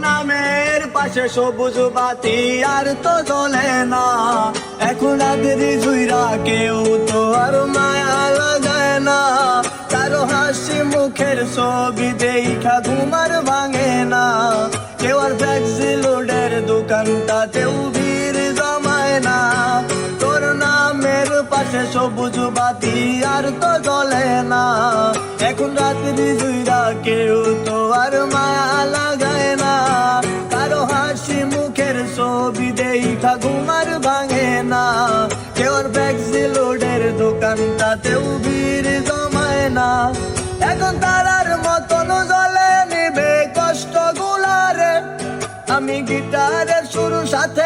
নামের পাশে সবুজ বাতি আর তো জ্বলে না। এখন রাতের জুইরা কেউ তো আর মায়া লাগায় না। কারো হাসি মুখের ছবি দেখা ঘুমার ভাঙে না। কেউ আর ফ্লেক্সি লোডের দোকানটাতেও ভিড় জমায় না। তোর নামের পাশে সবুজ বাতি আর তো জ্বলে না। এখন রাতের জুইরা কেউ তো আর মায়া লাগায় না। কারো হাসি মুখের ছবি দেখা ঘুমার ভাঙে না। কেউ আর ফ্লেক্সি লোডের দোকানটাতেও ভিড় জমায় না। এখন তারার মতন জ্বলে নিবে কষ্ট গুলারে। আমি গিটারের সুর সাথে